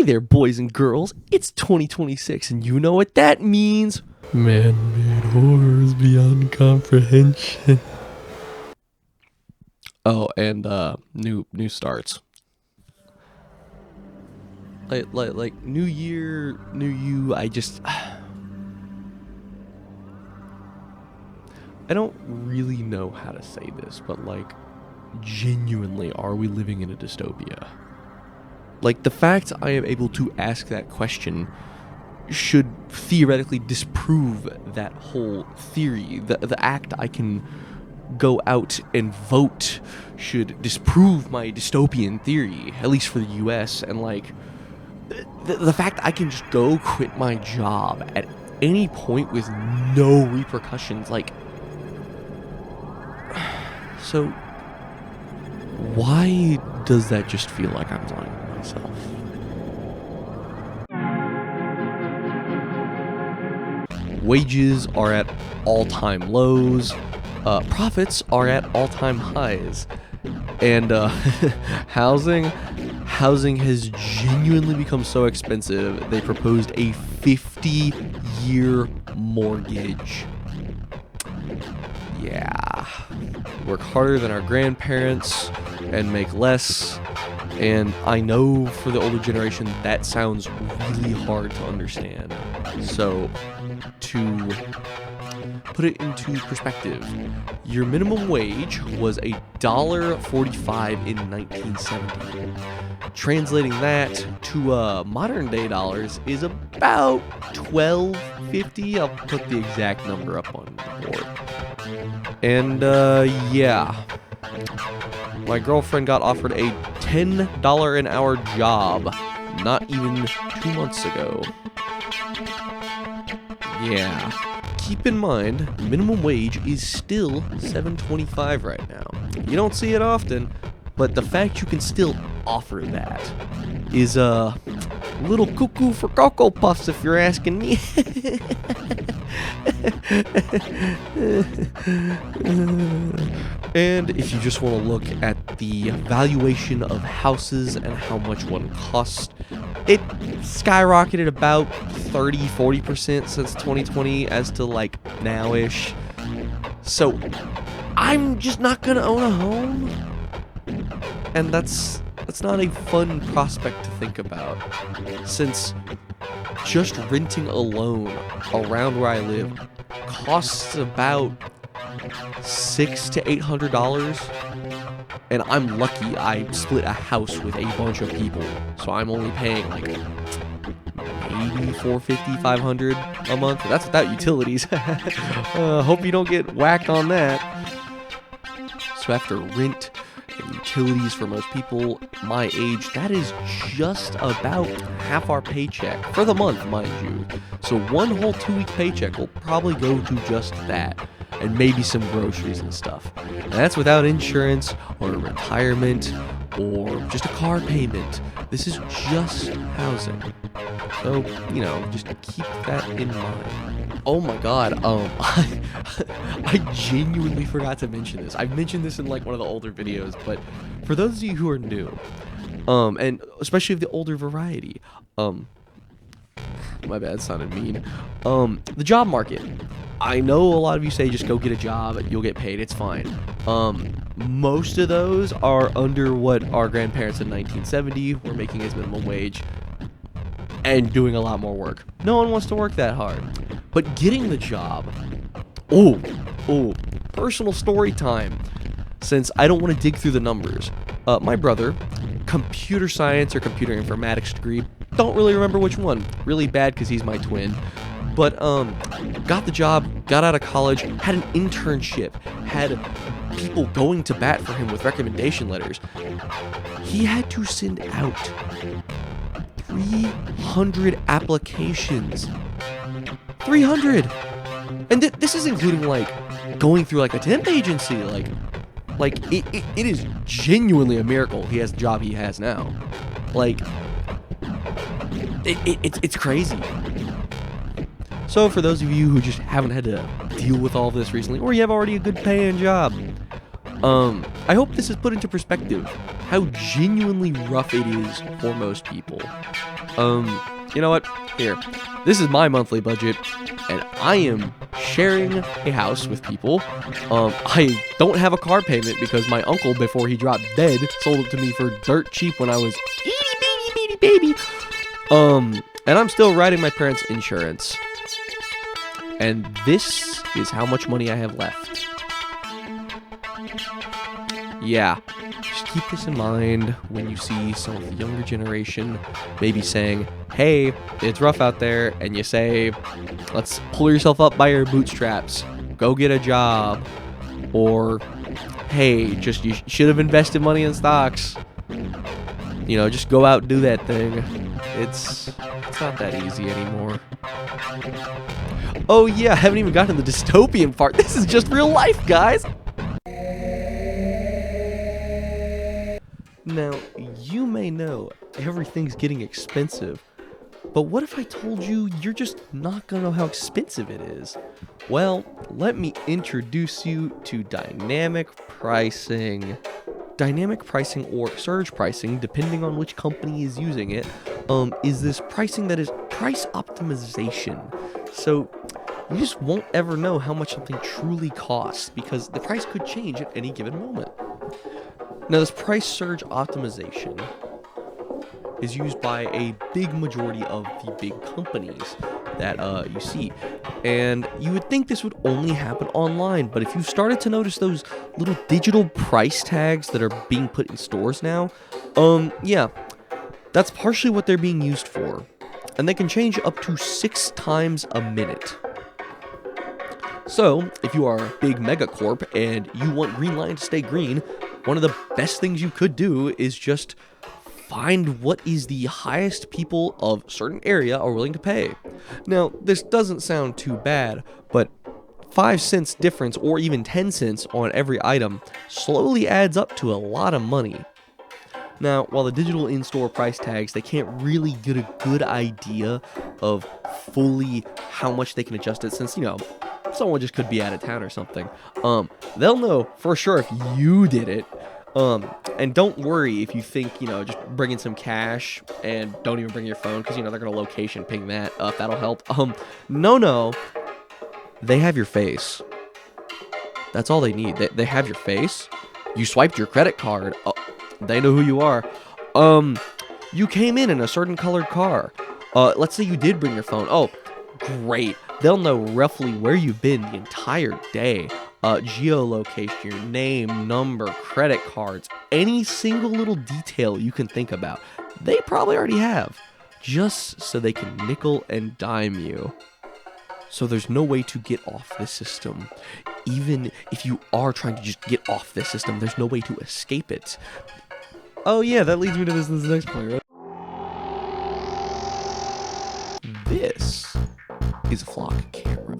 there, boys and girls. It's 2026, and you know what that means. Man-made horrors beyond comprehension. Oh, and new starts. Like new year, new you. I don't really know how to say this, but like, genuinely, are we living in a dystopia? Like, the fact I am able to ask that question should theoretically disprove that whole theory. The act I can go out and vote should disprove my dystopian theory, at least for the US. And like, the fact I can just go quit my job at any point with no repercussions, like, so why does that just feel like I'm lying to myself? Wages are at all-time lows, profits are at all-time highs, and housing has genuinely become so expensive they proposed a 50-year mortgage. Yeah, work harder than our grandparents and make less, and I know for the older generation that sounds really hard to understand. So, to put it into perspective, your minimum wage was $1.45 in 1970. Translating that to modern day dollars is about $12.50. I'll put the exact number up on the board. And yeah, my girlfriend got offered a $10 an hour job not even 2 months ago. Yeah. Keep in mind, minimum wage is still $7.25 right now. You don't see it often, but the fact you can still offer that is a little cuckoo for Cocoa Puffs, if you're asking me. And if you just want to look at the valuation of houses and how much one costs, it skyrocketed about 30-40% since 2020 as to like now-ish. So I'm just not gonna own a home, and that's not a fun prospect to think about, since just renting alone around where I live costs about $600 to $800, and I'm lucky I split a house with a bunch of people, so I'm only paying like maybe $450, $500 a month. That's without utilities. Hope you don't get whacked on that. So after rent and utilities for most people my age, that is just about half our paycheck for the month, mind you. So one whole 2-week paycheck will probably go to just that, and maybe some groceries and stuff. And that's without insurance or retirement or just a car payment. This is just housing. So, you know, just keep that in mind. Oh my god, I genuinely forgot to mention this. I've mentioned this in like one of the older videos, but for those of you who are new, and especially of the older variety, my bad, sounded mean. The job market. I know a lot of you say just go get a job, you'll get paid, it's fine. Most of those are under what our grandparents in 1970 were making as minimum wage and doing a lot more work. No one wants to work that hard. But getting the job, personal story time, since I don't want to dig through the numbers. My brother, computer science or computer informatics degree, don't really remember which one. Really bad because he's my twin. But got the job, got out of college, had an internship, had people going to bat for him with recommendation letters. He had to send out 300 applications. 300! And this is including like going through like a temp agency. Like it is genuinely a miracle he has the job he has now. Like it's crazy. So for those of you who just haven't had to deal with all this recently, or you have already a good paying job, I hope this is put into perspective how genuinely rough it is for most people. You know what? Here, this is my monthly budget, and I am sharing a house with people. I don't have a car payment because my uncle, before he dropped dead, sold it to me for dirt cheap when I was itty bitty baby. And I'm still writing my parents' insurance. And this is how much money I have left. Yeah, just keep this in mind when you see some of the younger generation maybe saying, hey, it's rough out there, and you say, let's pull yourself up by your bootstraps, go get a job, or, hey, just you should have invested money in stocks. You know, just go out and do that thing. It's not that easy anymore. Oh yeah, I haven't even gotten to the dystopian part. This is just real life, guys! Now, you may know everything's getting expensive, but what if I told you you're just not gonna know how expensive it is? Well, let me introduce you to dynamic pricing. Dynamic pricing, or surge pricing, depending on which company is using it, is this pricing that is price optimization. So you just won't ever know how much something truly costs because the price could change at any given moment. Now, this price surge optimization is used by a big majority of the big companies that you see. And you would think this would only happen online, but if you started to notice those little digital price tags that are being put in stores now, yeah, that's partially what they're being used for. And they can change up to 6 times a minute. So, if you are a big megacorp and you want Green Line to stay green, one of the best things you could do is just find what is the highest people of a certain area are willing to pay. Now, this doesn't sound too bad, but 5 cents difference or even 10 cents on every item slowly adds up to a lot of money. Now, while the digital in-store price tags, they can't really get a good idea of fully how much they can adjust it since, you know, someone just could be out of town or something. They'll know for sure if you did it. And don't worry if you think, you know, just bring in some cash and don't even bring your phone because, you know, they're going to location ping that up. That'll help. No. They have your face. That's all they need. They have your face. You swiped your credit card. They know who you are. You came in a certain colored car. Let's say you did bring your phone. Oh, great. They'll know roughly where you've been the entire day. Geolocation, your name, number, credit cards, any single little detail you can think about. They probably already have, just so they can nickel and dime you. So there's no way to get off this system. Even if you are trying to just get off this system, there's no way to escape it. Oh yeah, that leads me to this next point, right? This is a flock camera,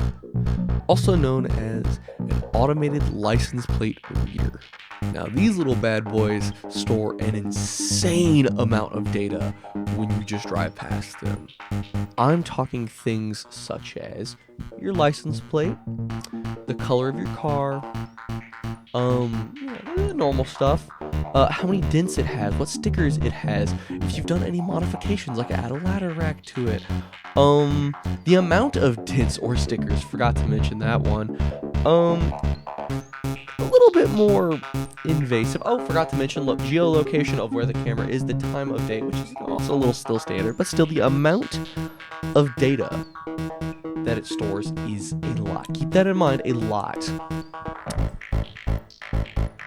also known as an automated license plate reader. Now, these little bad boys store an insane amount of data when you just drive past them. I'm talking things such as your license plate, the color of your car, normal stuff, how many dents it has, what stickers it has, if you've done any modifications like add a ladder rack to it, the amount of dents or stickers, forgot to mention that one, a little bit more invasive. Oh, forgot to mention, look, geolocation of where the camera is, the time of day, which is also a little still standard, but still the amount of data that it stores is a lot. Keep that in mind, a lot.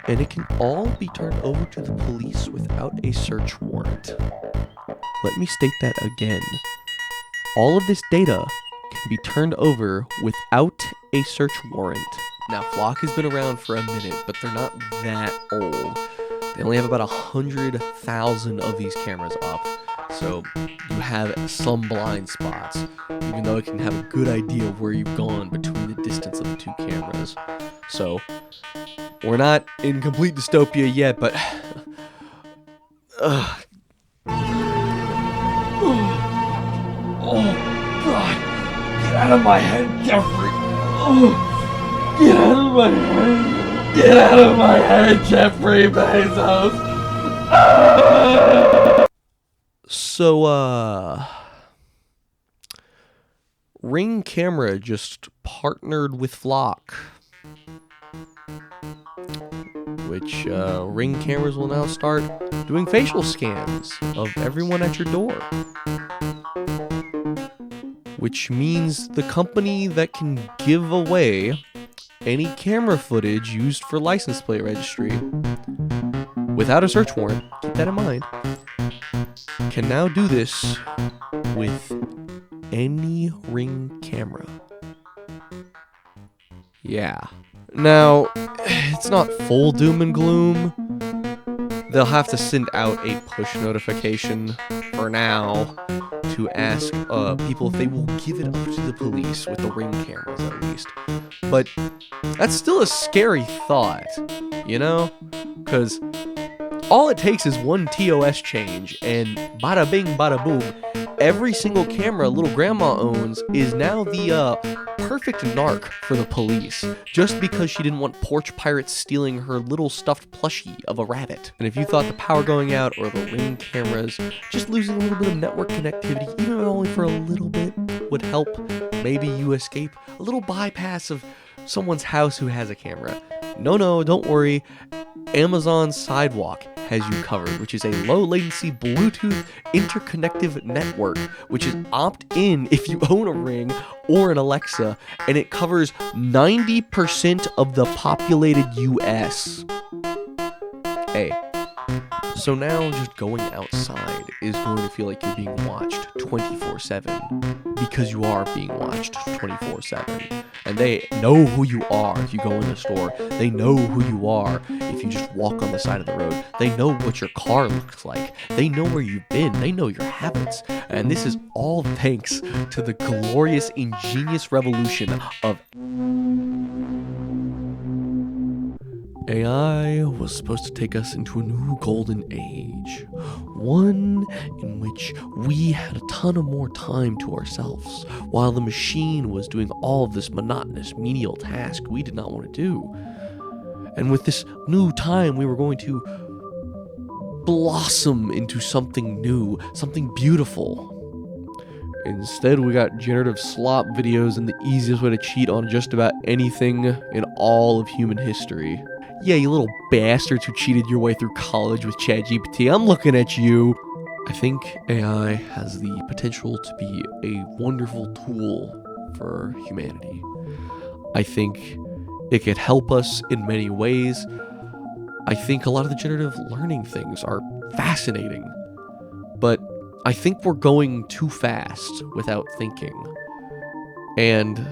And it can all be turned over to the police without a search warrant. Let me state that again. All of this data can be turned over without a search warrant. Now, Flock has been around for a minute, but they're not that old. They only have about 100,000 of these cameras up, so you have some blind spots, even though it can have a good idea of where you've gone between the distance of the 2 cameras. So, we're not in complete dystopia yet, but... Oh, God! Get out of my head, Jeffrey! Get out of my head! Get out of my head, Jeffrey Bezos! So, Ring Camera just partnered with Flock, which Ring cameras will now start doing facial scans of everyone at your door. Which means the company that can give away any camera footage used for license plate registry without a search warrant, keep that in mind, can now do this with any Ring camera. Yeah. Now, it's not full doom and gloom. They'll have to send out a push notification for now to ask people if they will give it up to the police with the Ring cameras at least. But that's still a scary thought, you know? Because all it takes is one TOS change, and bada bing, bada boom, every single camera little grandma owns is now the perfect narc for the police, just because she didn't want porch pirates stealing her little stuffed plushie of a rabbit. And if you thought the power going out or the Ring cameras just losing a little bit of network connectivity, even if only for a little bit, would help maybe you escape a little bypass of someone's house who has a camera. No, don't worry. Amazon Sidewalk has you covered, which is a low latency Bluetooth interconnective network, which is opt-in if you own a Ring or an Alexa, and it covers 90% of the populated US. Hey, so now just going outside is going to feel like you're being watched 24/7, because you are being watched 24/7. And they know who you are if you go in the store. They know who you are if you just walk on the side of the road. They know what your car looks like. They know where you've been. They know your habits. And this is all thanks to the glorious, ingenious revolution of AI was supposed to take us into a new golden age, one in which we had a ton of more time to ourselves, while the machine was doing all of this monotonous, menial task we did not want to do. And with this new time, we were going to blossom into something new, something beautiful. Instead, we got generative slop videos and the easiest way to cheat on just about anything in all of human history. Yeah, you little bastards who cheated your way through college with ChatGPT, I'm looking at you. I think AI has the potential to be a wonderful tool for humanity. I think it could help us in many ways. I think a lot of the generative learning things are fascinating, but I think we're going too fast without thinking. And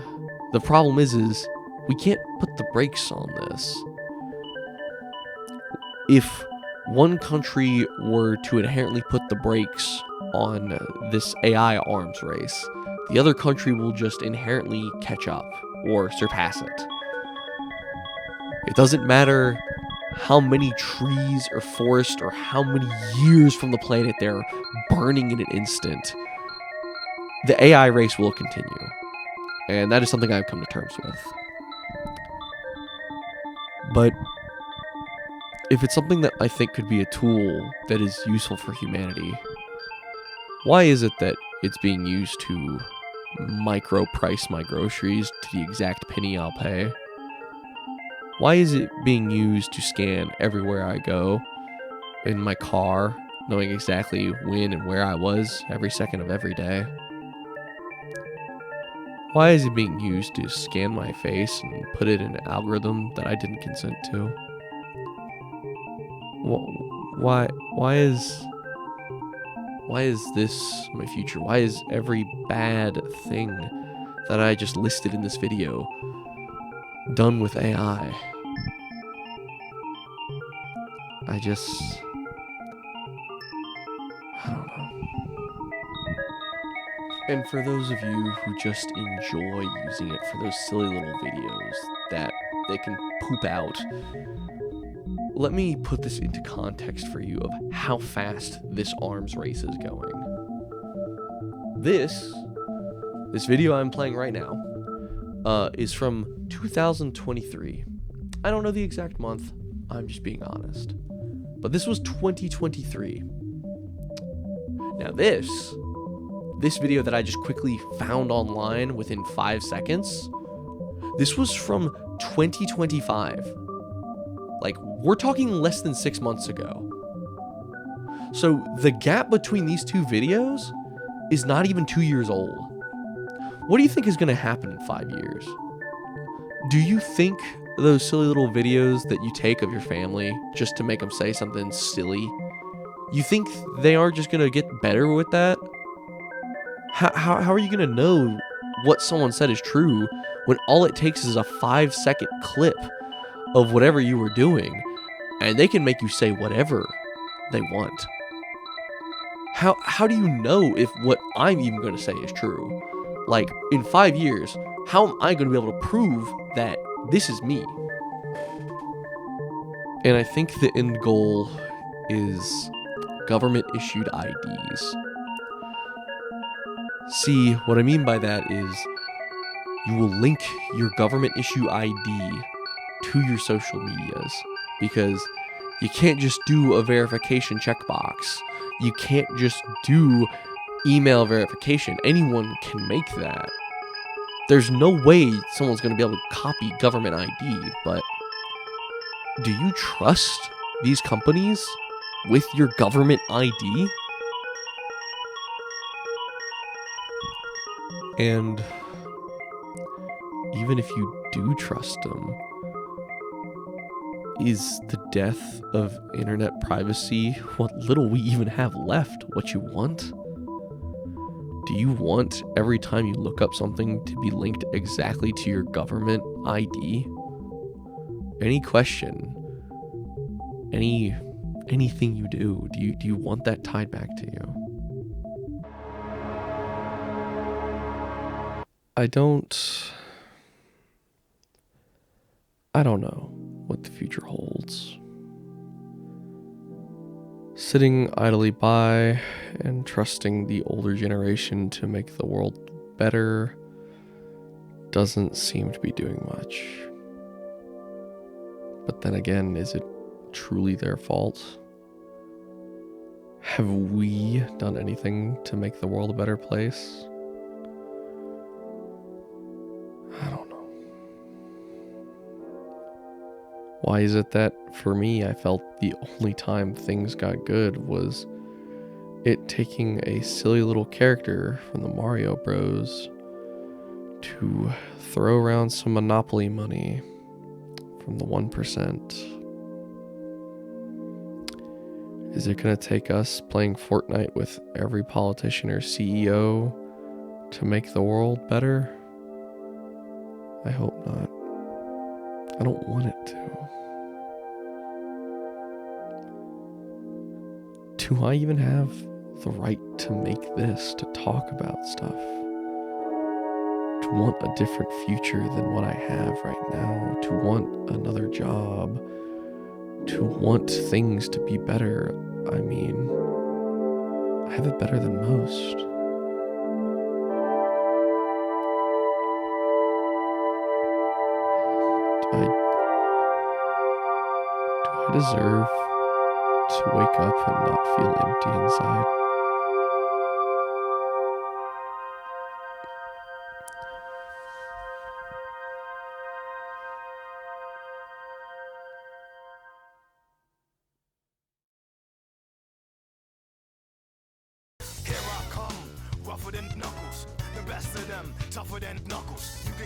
the problem is we can't put the brakes on this. If one country were to inherently put the brakes on this AI arms race, the other country will just inherently catch up or surpass it. It doesn't matter how many trees or forests or how many years from the planet they're burning in an instant. The AI race will continue. And that is something I've come to terms with. But if it's something that I think could be a tool that is useful for humanity, why is it that it's being used to micro-price my groceries to the exact penny I'll pay? Why is it being used to scan everywhere I go in my car, knowing exactly when and where I was every second of every day? Why is it being used to scan my face and put it in an algorithm that I didn't consent to? Why is this my future? Why is every bad thing that I just listed in this video done with AI? I don't know. And for those of you who just enjoy using it for those silly little videos that they can poop out, let me put this into context for you of how fast this arms race is going. This video I'm playing right now is from 2023. I don't know the exact month, I'm just being honest. But this was 2023. Now this video that I just quickly found online within 5 seconds, this was from 2025. Like, we're talking less than 6 months ago. So the gap between these two videos is not even 2 years old. What do you think is going to happen in 5 years? Do you think those silly little videos that you take of your family just to make them say something silly, you think they are just going to get better with that? How are you going to know what someone said is true when all it takes is a 5-second clip of whatever you were doing, and they can make you say whatever they want? How do you know if what I'm even going to say is true? Like, in 5 years, how am I going to be able to prove that this is me? And I think the end goal is government-issued IDs. See, what I mean by that is you will link your government-issue ID to your social medias, because you can't just do a verification checkbox. You can't just do email verification. Anyone can make that. There's no way someone's going to be able to copy government ID, but do you trust these companies with your government ID? And even if you do trust them, is the death of internet privacy, what little we even have left, what you want? Do you want every time you look up something to be linked exactly to your government ID? Any question, anything you do you want that tied back to you? I don't know what the future holds. Sitting idly by and trusting the older generation to make the world better doesn't seem to be doing much. But then again, is it truly their fault? Have we done anything to make the world a better place? I don't know. Why is it that, for me, I felt the only time things got good was it taking a silly little character from the Mario Bros. To throw around some Monopoly money from the 1%? Is it going to take us playing Fortnite with every politician or CEO to make the world better? I hope not. I don't want it to. Do I even have the right to make this, to talk about stuff? To want a different future than what I have right now? To want another job? To want things to be better? I mean, I have it better than most. Do I deserve to wake up and not feel empty inside? Here I come, rougher than knuckles, the best of them, tougher than knuckles. You can